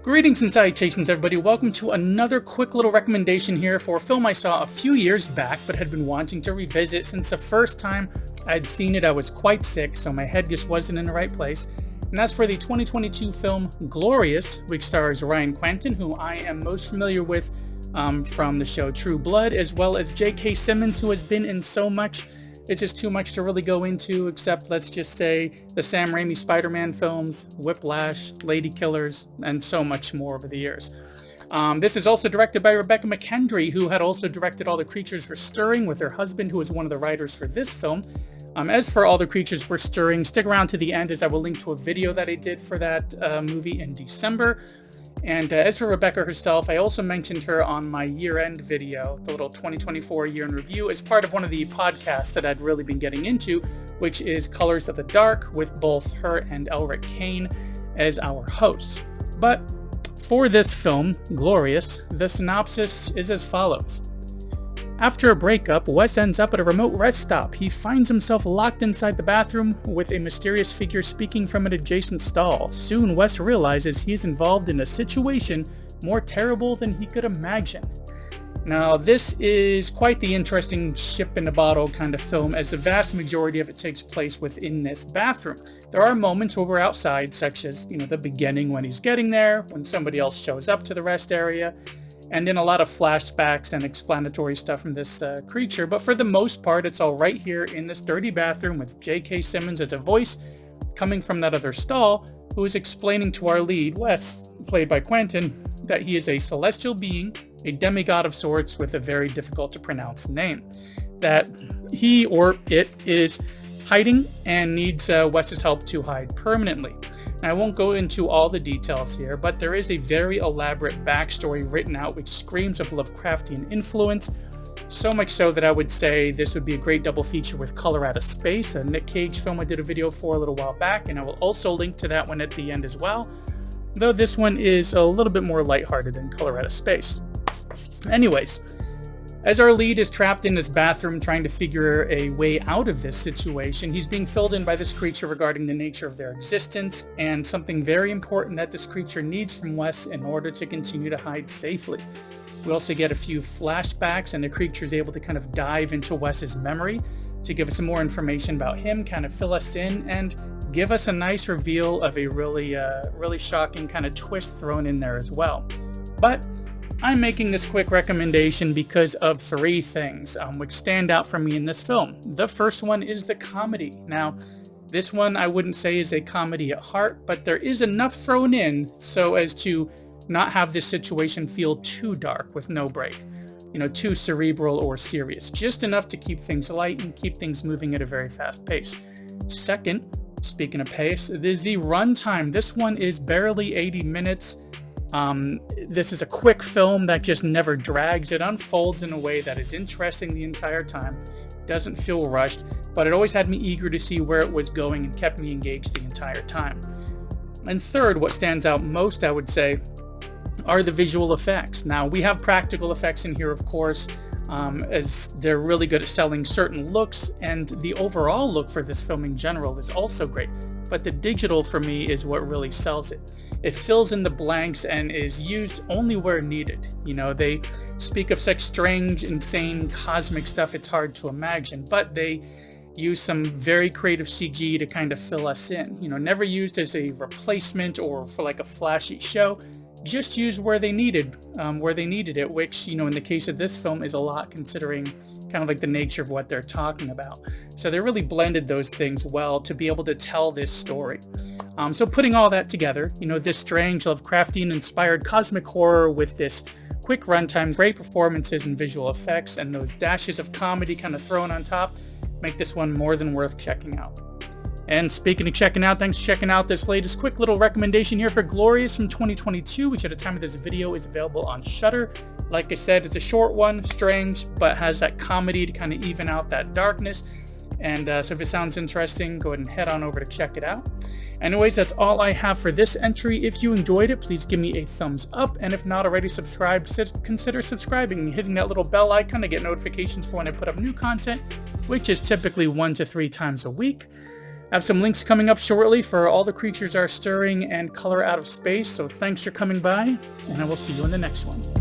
Greetings and salutations, everybody. Welcome to another quick little recommendation here for a film I saw a few years back but had been wanting to revisit since the first time I'd seen it. I was quite sick, so my head just wasn't in the right place. And that's for the 2022 film Glorious, which stars Ryan Kwanten, who I am most familiar with from the show True Blood, as well as J.K. Simmons, who has been in so much. It's just too much to really go into, except let's just say the Sam Raimi Spider-Man films, Whiplash, Lady Killers, and so much more over the years. This is also directed by Rebecca McKendry, who had also directed All the Creatures Were Stirring with her husband, who was one of the writers for this film. As for All the Creatures Were Stirring, stick around to the end as I will link to a video that I did for that movie in December. And as for Rebecca herself, I also mentioned her on my year-end video, the little 2024 year in review, as part of one of the podcasts that I'd really been getting into, which is Colors of the Dark, with both her and Elric Kane as our hosts. But for this film, Glorious, the synopsis is as follows. After a breakup, Wes ends up at a remote rest stop. He finds himself locked inside the bathroom with a mysterious figure speaking from an adjacent stall. Soon, Wes realizes he is involved in a situation more terrible than he could imagine. Now, this is quite the interesting ship-in-a-bottle kind of film, as the vast majority of it takes place within this bathroom. There are moments where we're outside, such as, the beginning when he's getting there, when somebody else shows up to the rest area, and then a lot of flashbacks and explanatory stuff from this creature. But for the most part, it's all right here in this dirty bathroom with J.K. Simmons as a voice coming from that other stall, who is explaining to our lead, Wes, played by Kwanten, that he is a celestial being, a demigod of sorts with a very difficult to pronounce name, that he or it is hiding and needs Wes's help to hide permanently. Now, I won't go into all the details here, but there is a very elaborate backstory written out which screams of Lovecraftian influence, so much so that I would say this would be a great double feature with Color Out of Space, a Nick Cage film I did a video for a little while back, and I will also link to that one at the end as well, though this one is a little bit more lighthearted than Color Out of Space. Anyways, as our lead is trapped in this bathroom trying to figure a way out of this situation, he's being filled in by this creature regarding the nature of their existence and something very important that this creature needs from Wes in order to continue to hide safely. We also get a few flashbacks, and the creature is able to kind of dive into Wes's memory to give us some more information about him, kind of fill us in, and give us a nice reveal of a really shocking kind of twist thrown in there as well. But I'm making this quick recommendation because of three things which stand out for me in this film. The first one is the comedy. Now, this one I wouldn't say is a comedy at heart, but there is enough thrown in so as to not have this situation feel too dark with no break, too cerebral or serious. Just enough to keep things light and keep things moving at a very fast pace. Second, speaking of pace, there's the runtime. This one is barely 80 minutes. This is a quick film that just never drags. It unfolds in a way that is interesting the entire time, doesn't feel rushed, but it always had me eager to see where it was going and kept me engaged the entire time. And third, what stands out most, I would say, are the visual effects. Now, we have practical effects in here, of course, as they're really good at selling certain looks, and the overall look for this film in general is also great, but the digital for me is what really sells it. It fills in the blanks and is used only where needed. They speak of such strange, insane, cosmic stuff it's hard to imagine, but they use some very creative CG to kind of fill us in. Never used as a replacement or for like a flashy show, just used where they needed it, which, in the case of this film is a lot considering kind of like the nature of what they're talking about. So they really blended those things well to be able to tell this story. So putting all that together, this strange Lovecraftian-inspired cosmic horror with this quick runtime, great performances and visual effects, and those dashes of comedy kind of thrown on top, make this one more than worth checking out. And speaking of checking out, thanks for checking out this latest quick little recommendation here for Glorious from 2022, which at the time of this video is available on Shudder. Like I said, it's a short one, strange, but has that comedy to kind of even out that darkness. And so if it sounds interesting, go ahead and head on over to check it out. Anyways, that's all I have for this entry. If you enjoyed it, please give me a thumbs up. And if not already subscribed, consider subscribing and hitting that little bell icon to get notifications for when I put up new content, which is typically 1 to 3 times a week. I have some links coming up shortly for All the Creatures Are Stirring and Color Out of Space, so thanks for coming by, and I will see you in the next one.